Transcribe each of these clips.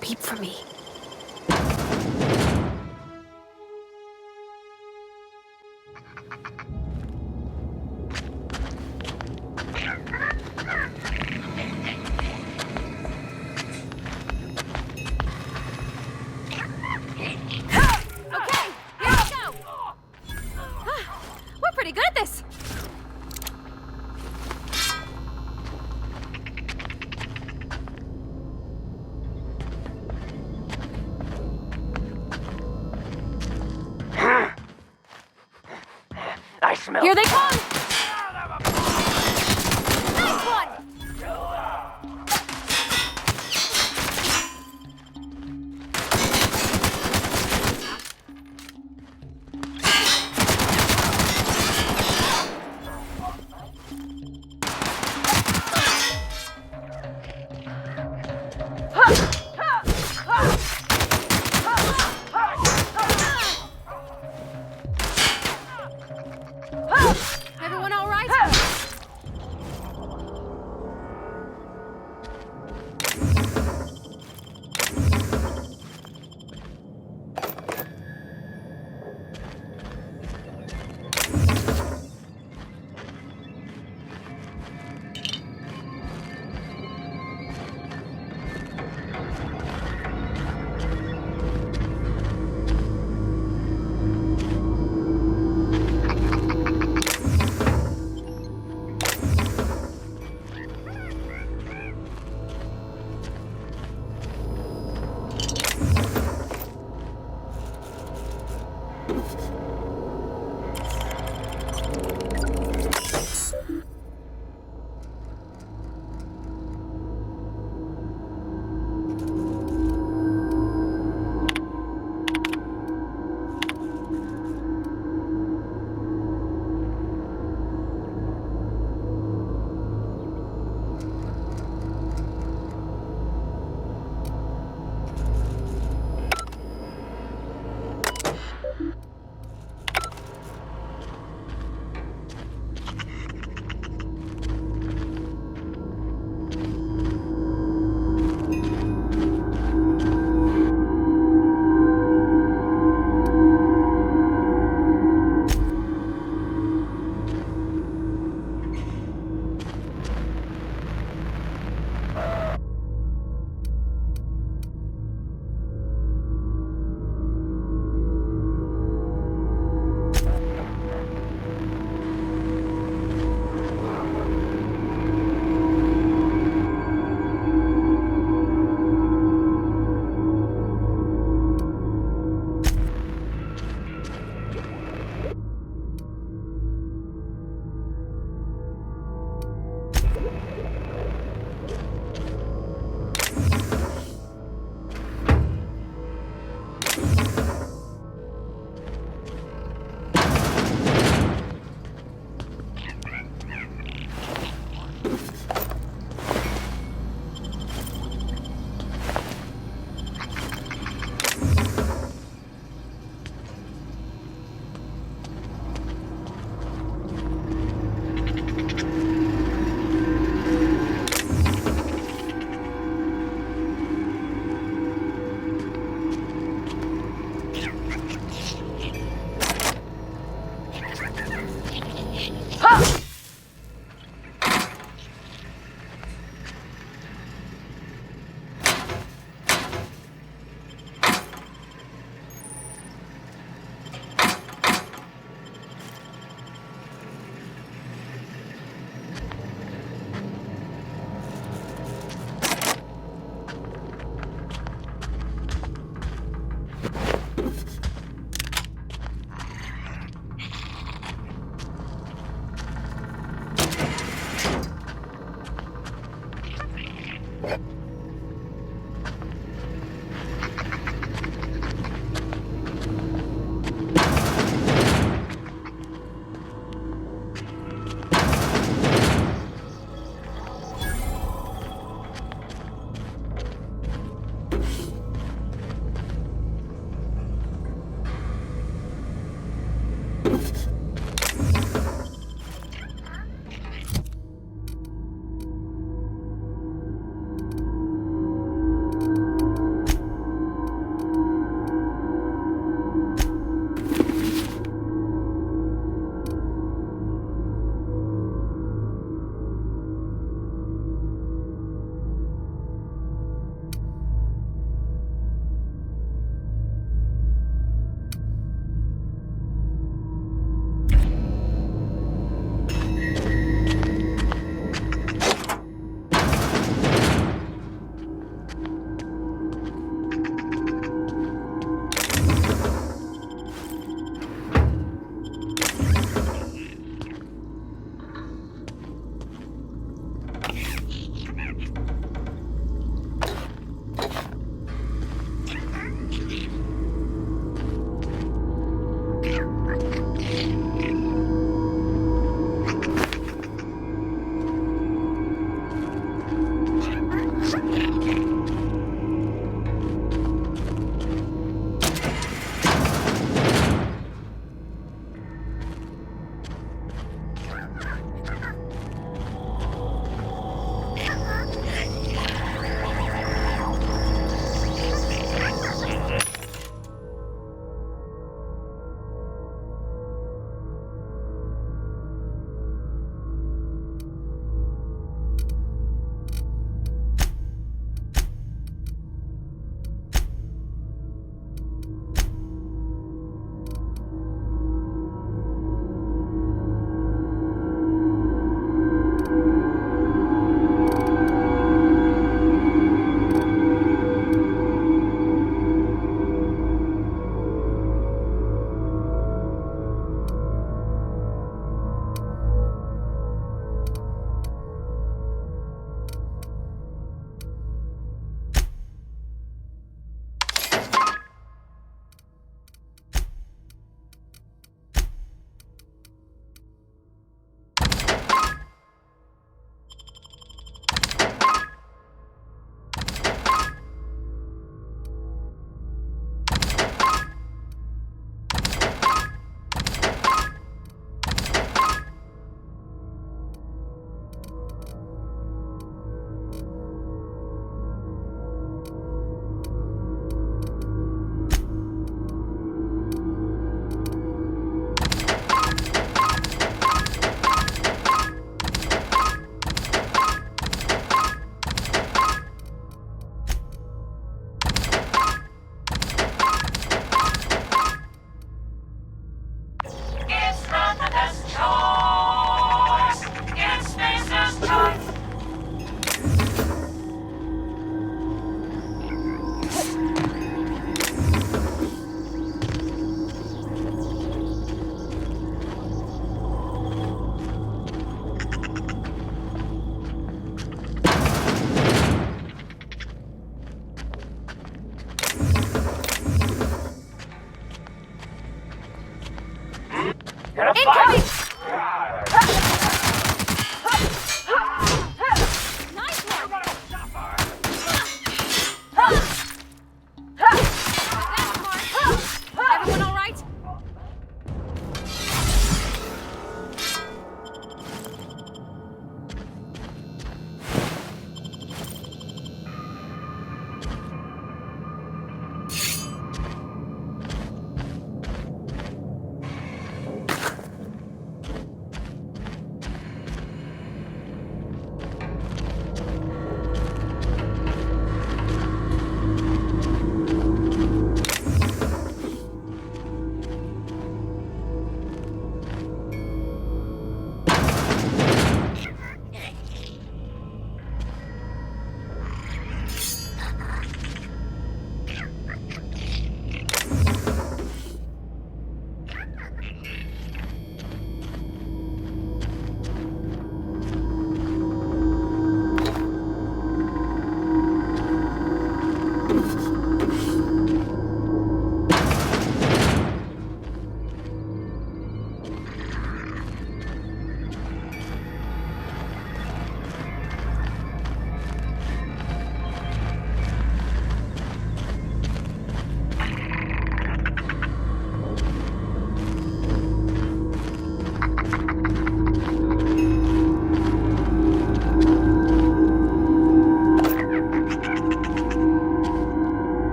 peep from me. Okay, here we go. We're pretty good at this. I smell. Here they come! Nice one! Everyone all right?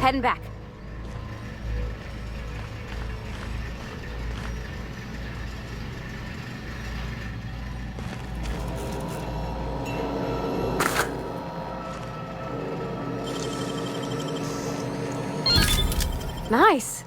Heading back. Nice.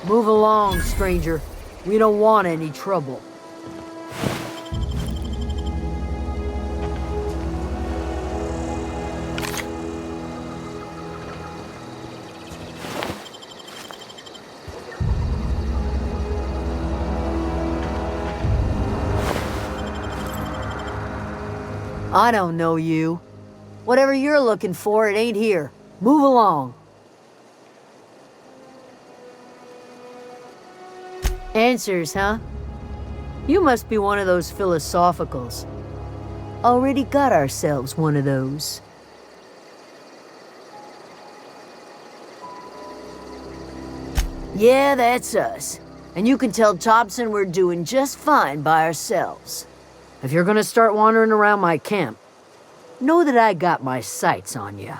Move along, stranger. We don't want any trouble. I don't know you. Whatever you're looking for, it ain't here. Move along. Answers, huh? You must be one of those philosophicals. Already got ourselves one of those. Yeah, that's us. And you can tell Thompson we're doing just fine by ourselves. If you're gonna start wandering around my camp, know that I got my sights on you.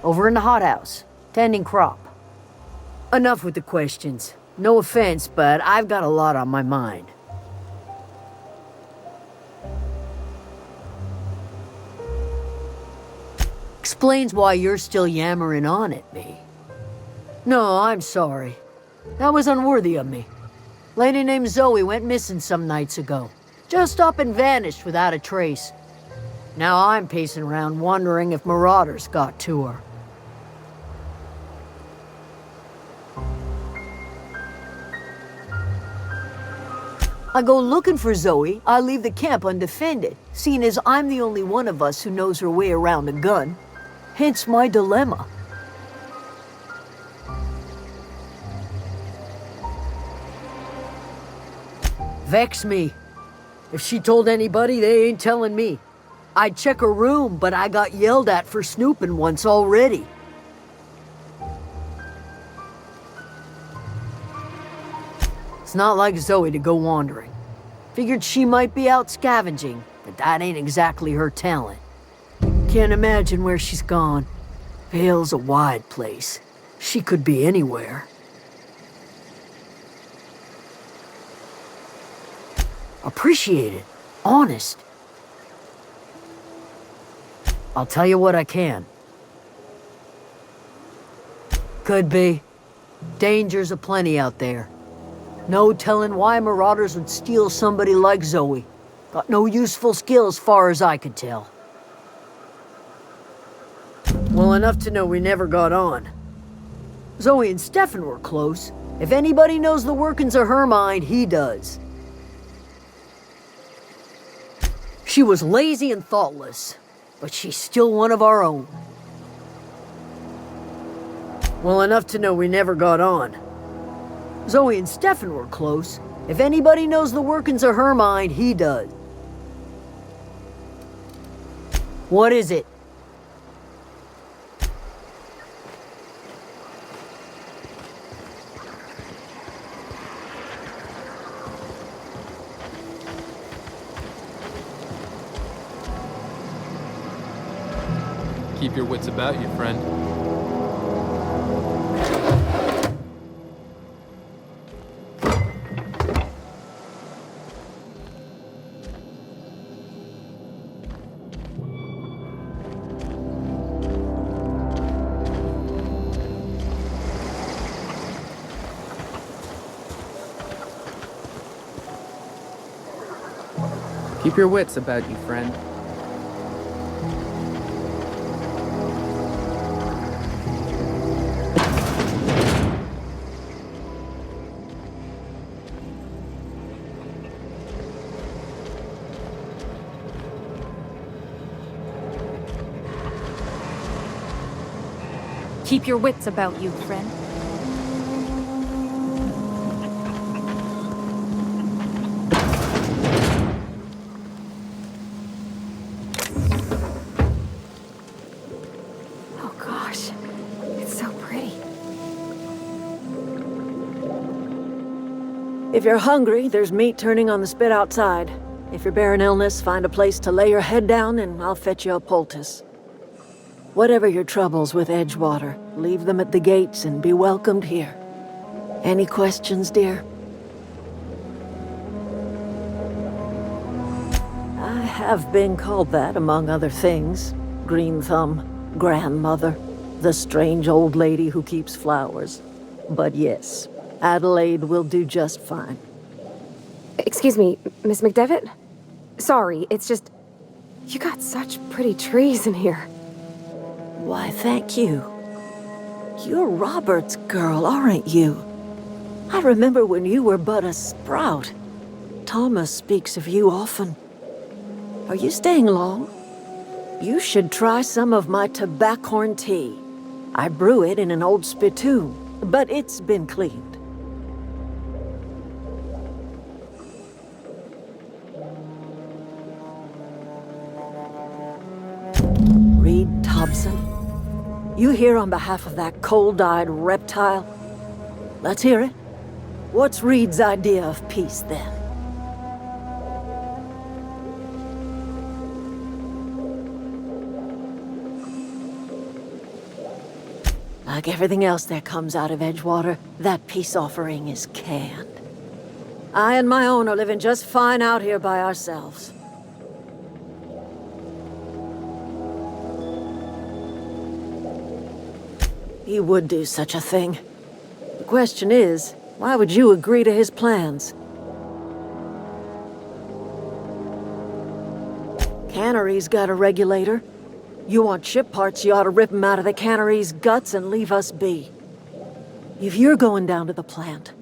Over in the hothouse, tending crop. Enough with the questions. No offense, but I've got a lot on my mind. Explains why you're still yammering on at me. No, I'm sorry. That was unworthy of me. Lady named Zoe went missing some nights ago. Just up and vanished without a trace. Now I'm pacing around wondering if marauders got to her. I go looking for Zoe, I leave the camp undefended, seeing as I'm the only one of us who knows her way around a gun. Hence my dilemma. Vex me. If she told anybody, they ain't telling me. I'd check her room, but I got yelled at for snooping once already. It's not like Zoe to go wandering. Figured she might be out scavenging, but that ain't exactly her talent. Can't imagine where she's gone. Vale's a wide place. She could be anywhere. Appreciate it. Honest. I'll tell you what I can. Could be. Dangers aplenty out there. No telling why marauders would steal somebody like Zoe. Got no useful skills far as I could tell. Well, enough to know we never got on. Zoe and Stefan were close. If anybody knows the workings of her mind, he does. She was lazy and thoughtless, but she's still one of our own. Well, enough to know we never got on. Zoe and Stefan were close. If anybody knows the workings of her mind, he does. What is it? Keep your wits about you, friend. Keep your wits about you, friend. Keep your wits about you, friend. Oh gosh, it's so pretty. If you're hungry, there's meat turning on the spit outside. If you're bearing illness, find a place to lay your head down and I'll fetch you a poultice. Whatever your troubles with Edgewater, leave them at the gates and be welcomed here. Any questions, dear? I have been called that, among other things. Green Thumb, grandmother, the strange old lady who keeps flowers. But yes, Adelaide will do just fine. Excuse me, Miss McDevitt? Sorry, it's just... You got such pretty trees in here. Why, thank you. You're Robert's girl, aren't you? I remember when you were but a sprout. Thomas speaks of you often. Are you staying long? You should try some of my tobaccorn tea. I brew it in an old spittoon, but it's been cleaned. Reed Thompson? You here on behalf of that cold-eyed reptile? Let's hear it. What's Reed's idea of peace, then? Like everything else that comes out of Edgewater, that peace offering is canned. I and my own are living just fine out here by ourselves. He would do such a thing. The question is, why would you agree to his plans? Cannery's got a regulator. You want ship parts, you ought to rip 'em out of the cannery's guts and leave us be. If you're going down to the plant,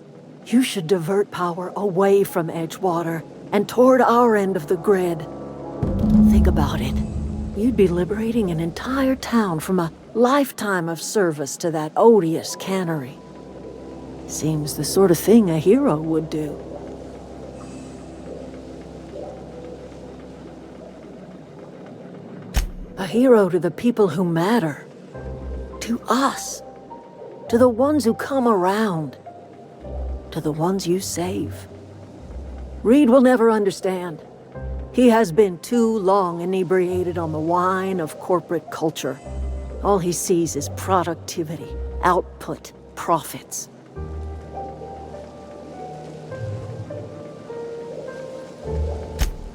you should divert power away from Edgewater and toward our end of the grid. Think about it. You'd be liberating an entire town from a lifetime of service to that odious cannery. Seems the sort of thing a hero would do. A hero to the people who matter. To us. To the ones who come around. To the ones you save. Reed will never understand. He has been too long inebriated on the wine of corporate culture. All he sees is productivity, output, profits.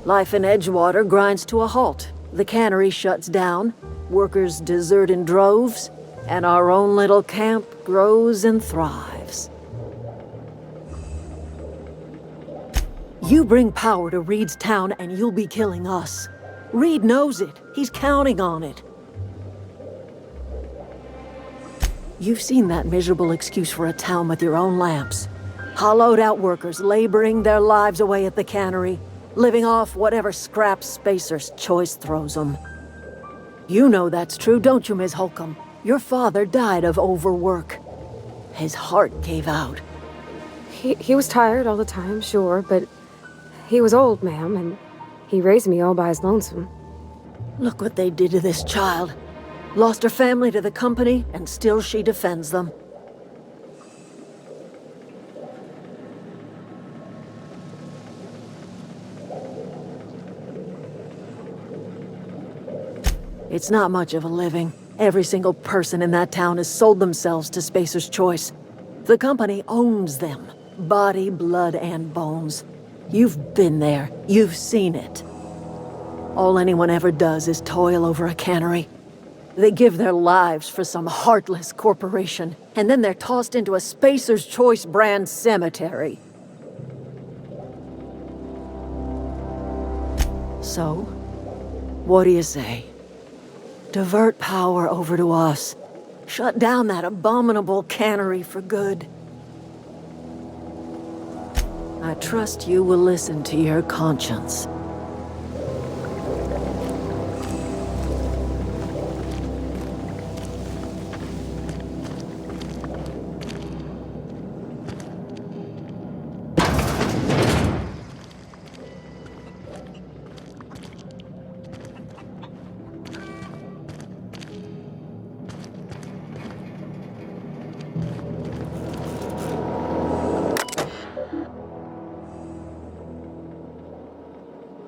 Life in Edgewater grinds to a halt. The cannery shuts down, workers desert in droves, and our own little camp grows and thrives. You bring power to Reed's town and you'll be killing us. Reed knows it. He's counting on it. You've seen that miserable excuse for a town with your own lamps. Hollowed out workers laboring their lives away at the cannery, living off whatever scraps Spacer's Choice throws them. You know that's true, don't you, Ms. Holcomb? Your father died of overwork. His heart gave out. He was tired all the time, sure, but he was old, ma'am, and he raised me all by his lonesome. Look what they did to this child. Lost her family to the company, and still she defends them. It's not much of a living. Every single person in that town has sold themselves to Spacer's Choice. The company owns them. Body, blood, and bones. You've been there. You've seen it. All anyone ever does is toil over a cannery. They give their lives for some heartless corporation, and then they're tossed into a Spacer's Choice brand cemetery. So, what do you say? Divert power over to us. Shut down that abominable cannery for good. I trust you will listen to your conscience.